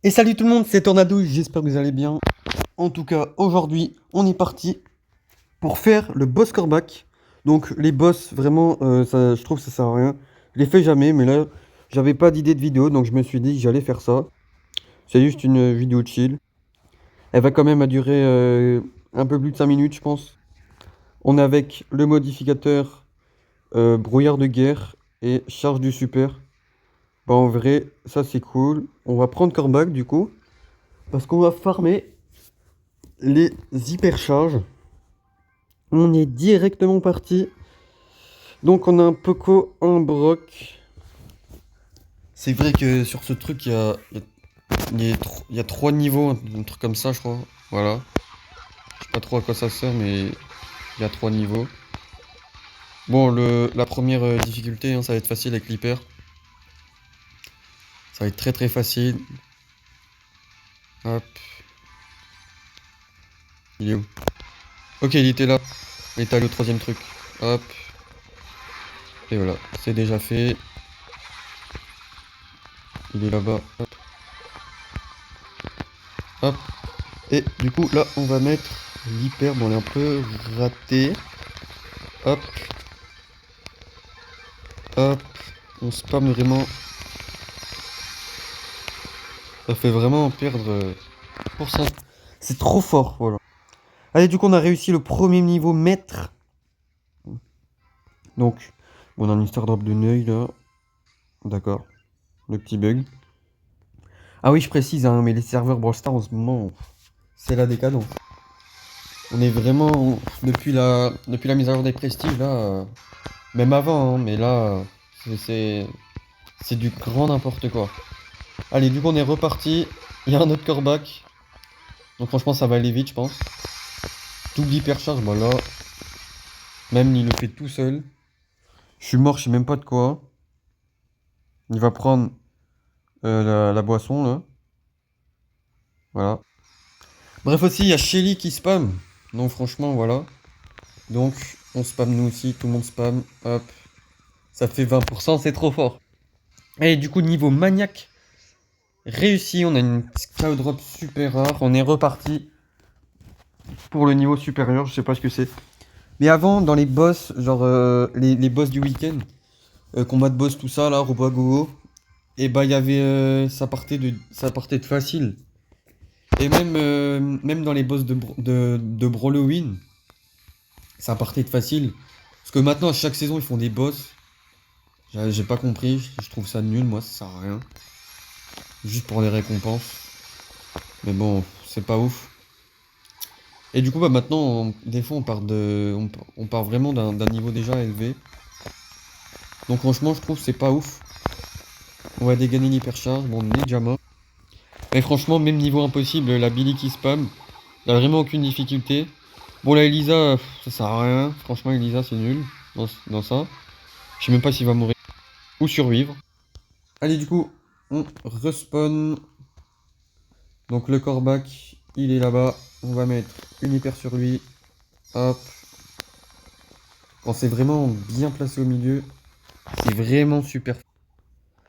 Et salut tout le monde, c'est Tornado, j'espère que vous allez bien. En tout cas, aujourd'hui, on est parti pour faire le boss coreback. Donc les boss, vraiment, je trouve que ça sert à rien. Je les fais jamais, mais là, j'avais pas d'idée de vidéo, donc je me suis dit que j'allais faire ça. C'est juste une vidéo chill. Elle va quand même durer un peu plus de 5 minutes, je pense. On est avec le modificateur brouillard de guerre et charge du super. Bah en vrai, ça c'est cool. On va prendre coreback du coup, parce qu'on va farmer les hypercharges. On est directement parti. Donc on a un Poco, un Brock. C'est vrai que sur ce truc, il y a 3 niveaux, un truc comme ça, je crois. Voilà. Je sais pas trop à quoi ça sert, mais il y a 3 niveaux. Bon, la première difficulté, hein, ça va être facile avec l'hyper. Ça va être très très facile. Hop. Il est où? Ok, il était là. Il était allé au troisième truc. Hop. Et voilà, c'est déjà fait. Il est là-bas. Hop. Hop. Et du coup, là, on va mettre l'hyper. Bon, on est un peu raté. Hop. Hop. On spam vraiment. Ça fait vraiment perdre pour ça. C'est trop fort, voilà. Allez, du coup, on a réussi le premier niveau maître. Donc, on a une star drop de Neuil, là. D'accord. Le petit bug. Ah oui, je précise, hein, mais les serveurs Brawl Stars en ce moment, c'est la décadence. On est vraiment, depuis la mise à jour des prestiges, là, même avant, hein, mais là, c'est c'est du grand n'importe quoi. Allez, du coup, on est reparti. Il y a un autre coreback. Donc, franchement, ça va aller vite, je pense. Double hypercharge, bah là, même il le fait tout seul. Je suis mort, je sais même pas de quoi. Il va prendre la boisson, là. Voilà. Bref, aussi, il y a Shelly qui spam. Donc, franchement, voilà. Donc, on spam nous aussi, tout le monde spam. Hop. Ça fait 20%, c'est trop fort. Et du coup, niveau maniaque, réussi. On a une cow drop super rare. On est reparti pour le niveau supérieur. Je sais pas ce que c'est. Mais avant, dans les boss, genre les boss du week-end, combat de boss, tout ça, là, robot à gogo, et bah, il y avait. Ça partait de facile. Et même, même dans les boss de Brawloween, ça partait de facile. Parce que maintenant, à chaque saison, ils font des boss. J'ai pas compris, je trouve ça nul, moi, ça sert à rien. Juste pour les récompenses. Mais bon, c'est pas ouf. Et du coup, bah maintenant, des fois, on part vraiment d'un niveau déjà élevé. Donc franchement, je trouve que c'est pas ouf. On va dégainer l'hypercharge, bon, on est déjà mort. Mais franchement, même niveau impossible, la Billy qui spam, il a vraiment aucune difficulté. Bon, la Elisa, ça sert à rien. Franchement, Elisa, c'est nul dans ça. Je sais même pas s'il va mourir ou survivre. Allez, du coup, on respawn. Donc le corbac, il est là-bas. On va mettre une hyper sur lui. Hop. Quand c'est vraiment bien placé au milieu, c'est vraiment super.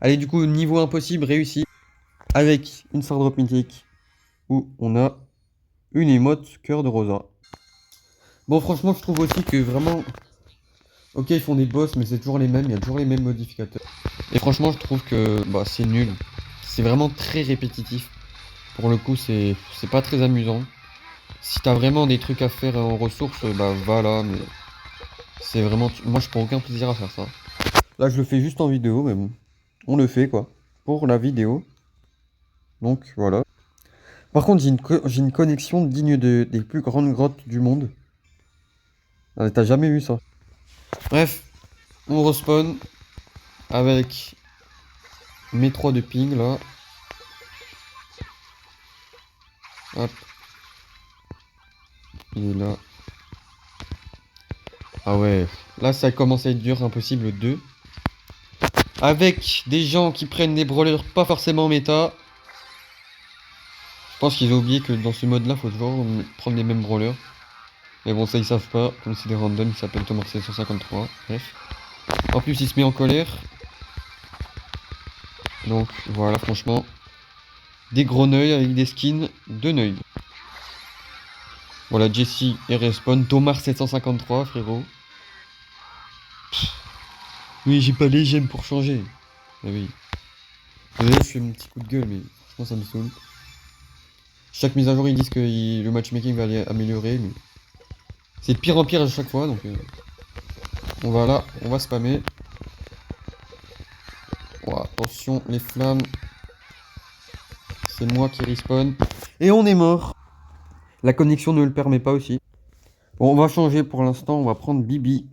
Allez, du coup, niveau impossible réussi. Avec une sword drop mythique où on a une émote cœur de rosa. Bon, franchement, je trouve aussi que vraiment. Ok, ils font des boss, mais c'est toujours les mêmes. Il y a toujours les mêmes modificateurs. Et franchement, je trouve que bah, c'est nul. C'est vraiment très répétitif. Pour le coup, c'est pas très amusant. Si t'as vraiment des trucs à faire en ressources, bah voilà, mais c'est vraiment. Moi, je prends aucun plaisir à faire ça. Là, je le fais juste en vidéo, mais bon. On le fait, quoi. Pour la vidéo. Donc, voilà. Par contre, j'ai une connexion digne des plus grandes grottes du monde. Ah, t'as jamais vu ça. Bref, on respawn avec mes 3 de ping, là. Hop. Il est là. Ah ouais. Là, ça commence à être dur, impossible 2. Avec des gens qui prennent des brawlers pas forcément méta. Je pense qu'ils ont oublié que dans ce mode-là, faut toujours prendre les mêmes brawlers. Mais bon, ça, ils savent pas. Comme c'est des randoms, ils s'appellent Thomas 153. Bref. En plus, il se met en colère. Donc, voilà, franchement. des gros neuils avec des skins de neuils. Voilà, Jesse et Respawn. Thomas 753, frérot. Oui, j'ai pas les gemmes pour changer. Ah oui. Désolé, je fais mon petit coup de gueule, mais franchement, ça me saoule. Chaque mise à jour, ils disent que le matchmaking va aller améliorer, mais c'est de pire en pire à chaque fois, donc on va là, on va spammer. Oh, attention, les flammes. C'est moi qui respawn. Et on est mort. La connexion ne le permet pas aussi. Bon, on va changer pour l'instant, on va prendre Bibi.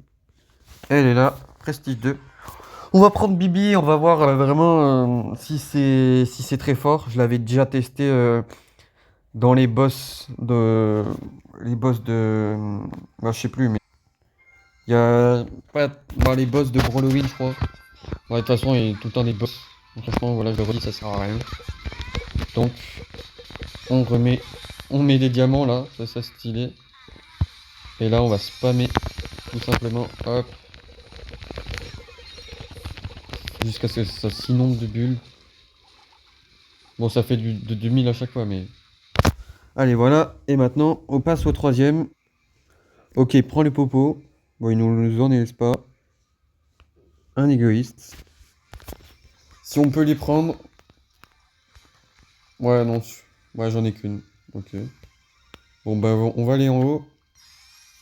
Elle est là, Prestige 2. On va prendre Bibi, on va voir vraiment si c'est très fort. Je l'avais déjà testé dans les boss de bah, je sais plus, mais il y a pas bah, les boss de Halloween, je crois. Ouais, de toute façon, il y a tout le temps des boss. Donc, franchement, voilà, je le redis, ça sert à rien. Donc on met des diamants là, ça stylé. Et là on va spammer tout simplement, hop, jusqu'à ce que ça s'inonde de bulles. Bon, ça fait de 2000 à chaque fois, mais allez, voilà. Et maintenant on passe au troisième. Ok, prends le popo. Bon, il nous en laisse pas. Un égoïste. Si on peut les prendre. Ouais, non. Ouais, j'en ai qu'une. Ok. Bon, bah, on va aller en haut.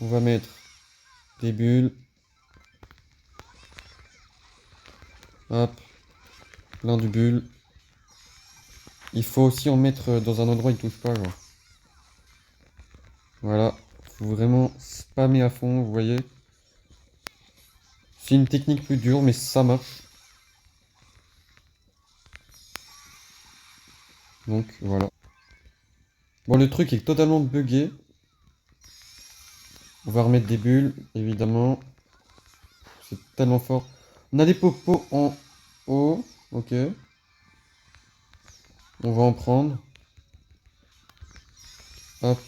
On va mettre des bulles. Hop. Plein de bulles. Il faut aussi en mettre dans un endroit où il touche pas, genre. Voilà. Faut vraiment spammer à fond, vous voyez. C'est une technique plus dure, mais ça marche. Donc, voilà. Bon, le truc est totalement buggé. On va remettre des bulles, évidemment. C'est tellement fort. On a des popos en haut. Ok. On va en prendre. Hop.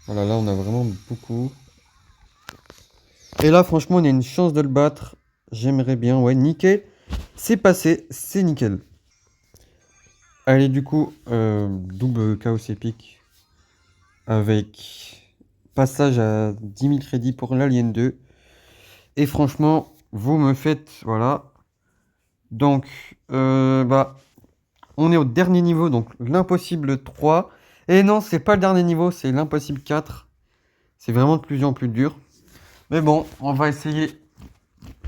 Voilà, là, on a vraiment beaucoup. Et là, franchement, on a une chance de le battre. J'aimerais bien. Ouais, nickel. C'est passé. C'est nickel. Allez, du coup, double chaos épique. Avec passage à 10 000 crédits pour l'Alien 2. Et franchement, vous me faites... Voilà. Donc, bah... On est au dernier niveau, donc l'impossible 3. Et non, c'est pas le dernier niveau, c'est l'impossible 4. C'est vraiment de plus en plus dur. Mais bon, on va essayer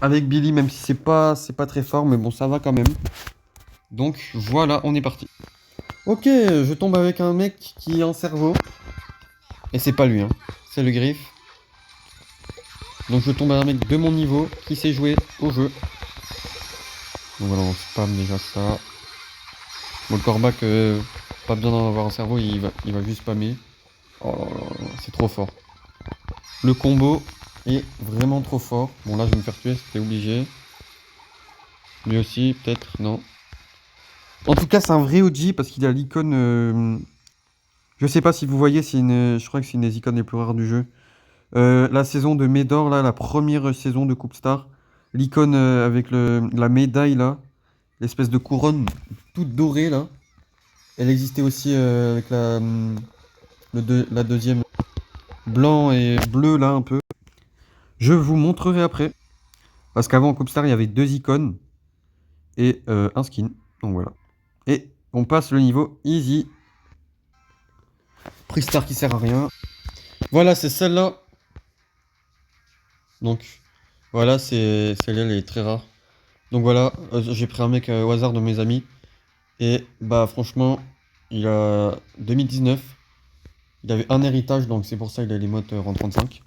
avec Billy, même si c'est pas très fort, mais bon, ça va quand même. Donc voilà, on est parti. Ok, je tombe avec un mec qui est en cerveau. Et c'est pas lui, hein. C'est le griffe. Donc je tombe avec un mec de mon niveau qui sait jouer au jeu. Donc voilà, on spam déjà ça. Bon, le corbac, pas besoin d'en avoir un cerveau, il va juste spammer. Oh là là, c'est trop fort. Le combo est vraiment trop fort. Bon, là, je vais me faire tuer, c'était obligé. Lui aussi, peut-être, non. En tout cas, c'est un vrai OG parce qu'il a l'icône. Je sais pas si vous voyez, je crois que c'est une des icônes les plus rares du jeu. La saison de Médor, là, la première saison de Coupe Star. L'icône avec la médaille, là. L'espèce de couronne toute dorée, là. Elle existait aussi avec la deuxième. Blanc et bleu, là, un peu. Je vous montrerai après. Parce qu'avant, en Coupe Star, il y avait deux icônes. Et un skin. Donc voilà. Et on passe le niveau easy. Prix Star qui sert à rien. Voilà, c'est celle-là. Donc, voilà, celle-là, elle est très rare. Donc voilà, j'ai pris un mec au hasard de mes amis. Et bah franchement, il a 2019. Il avait un héritage, donc c'est pour ça qu'il a les modes RAN 35.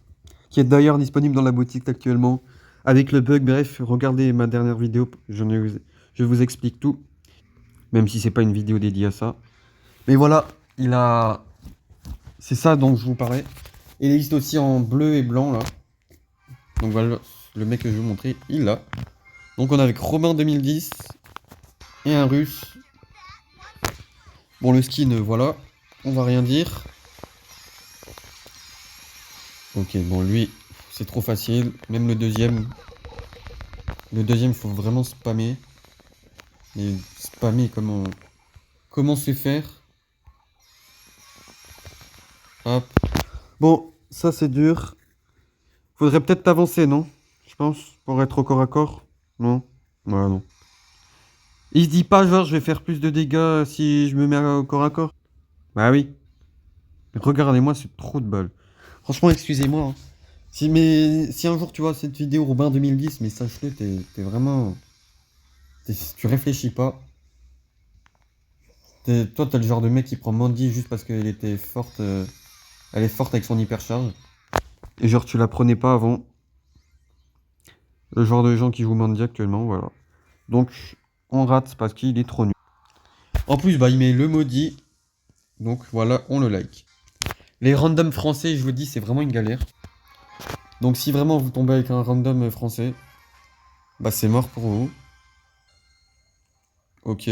Qui est d'ailleurs disponible dans la boutique actuellement. Avec le bug, bref, regardez ma dernière vidéo. Je vous explique tout. Même si c'est pas une vidéo dédiée à ça. Mais voilà, il a... C'est ça dont je vous parlais. Il existe aussi en bleu et blanc, là. Donc voilà, le mec que je vais vous montrer, il l'a. Donc on est avec Robin 2010 et un russe. Bon, le skin, voilà, on va rien dire. Ok, bon, lui, c'est trop facile. Même le deuxième, il faut vraiment spammer. Et spammer, comment c'est faire? Hop. Bon, ça c'est dur. Faudrait peut-être t'avancer, non? Je pense, pour être au corps à corps. Non? Ouais, non. Il se dit pas, genre, je vais faire plus de dégâts si je me mets au corps à corps? Bah oui. Regardez-moi, c'est trop de balles. Franchement, excusez-moi, hein. Si un jour tu vois cette vidéo Robin 2010, mais sache-le, t'es vraiment. Tu réfléchis pas. Toi, t'es le genre de mec qui prend Mandy juste parce qu'elle était forte. Elle est forte avec son hypercharge. Et genre, tu la prenais pas avant. Le genre de gens qui jouent Mandy actuellement, voilà. Donc, on rate parce qu'il est trop nul. En plus, bah, il met le maudit. Donc, voilà, on le like. Les randoms français, je vous dis, c'est vraiment une galère. Donc, si vraiment vous tombez avec un random français, bah, c'est mort pour vous. Ok.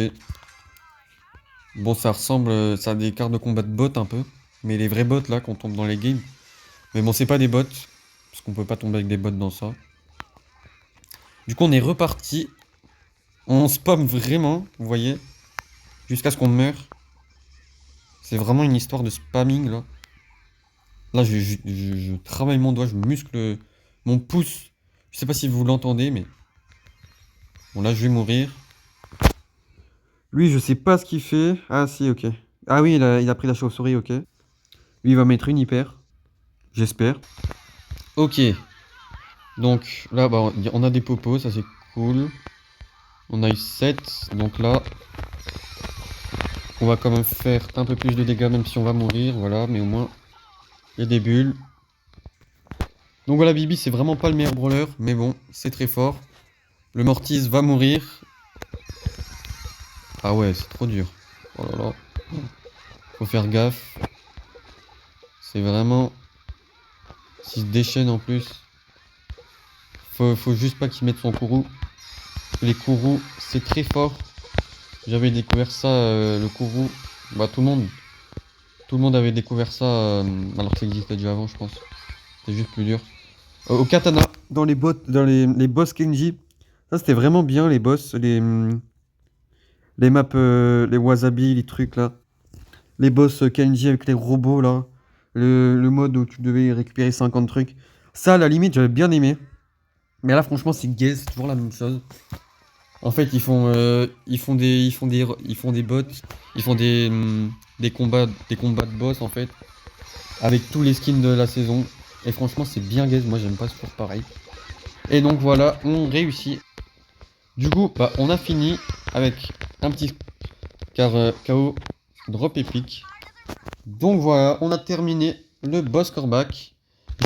Bon, ça ressemble, ça a des cartes de combat de bots un peu. Mais les vrais bots, là, qu'on tombe dans les games. Mais bon, c'est pas des bots. Parce qu'on peut pas tomber avec des bots dans ça. Du coup, on est reparti. On spam vraiment, vous voyez. Jusqu'à ce qu'on meure. C'est vraiment une histoire de spamming, là. Là, je travaille mon doigt, je muscle mon pouce. Je sais pas si vous l'entendez, mais... Bon, là, je vais mourir. Lui, je sais pas ce qu'il fait. Ah, si, ok. Ah oui, il a pris la chauve-souris, ok. Lui, il va mettre une hyper. J'espère. Ok. Donc, là, bah, on a des popos, ça c'est cool. On a eu 7. Donc là, on va quand même faire un peu plus de dégâts, même si on va mourir. Voilà, mais au moins, il y a des bulles. Donc voilà, Bibi, c'est vraiment pas le meilleur brawler. Mais bon, c'est très fort. Le Mortis va mourir. Ah ouais, c'est trop dur. Oh là là. Faut faire gaffe. C'est vraiment... S'il se déchaîne en plus. Faut juste pas qu'il mette son courroux. Les courroux, c'est très fort. J'avais découvert ça, le courroux. Bah tout le monde avait découvert ça alors que ça existait déjà avant, je pense. C'était juste plus dur. Au katana, dans les boss Kenji. Ça c'était vraiment bien les boss, les maps, les wasabi, les trucs là. Les boss Kenji avec les robots là. Le mode où tu devais récupérer 50 trucs. Ça, à la limite, j'avais bien aimé. Mais là, franchement, c'est gay, c'est toujours la même chose. En fait, ils font des bots, ils font des combats de boss en fait, avec tous les skins de la saison. Et franchement, c'est bien gay. Moi, j'aime pas toujours pareil. Et donc voilà, on réussit. Du coup, bah, on a fini avec un petit KO drop épique. Donc voilà, on a terminé le boss coreback.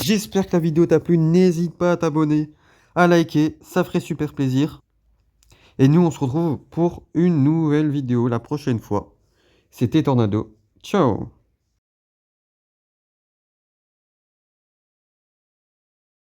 J'espère que la vidéo t'a plu. N'hésite pas à t'abonner, à liker, ça ferait super plaisir. Et nous, on se retrouve pour une nouvelle vidéo la prochaine fois. C'était Tornado. Ciao!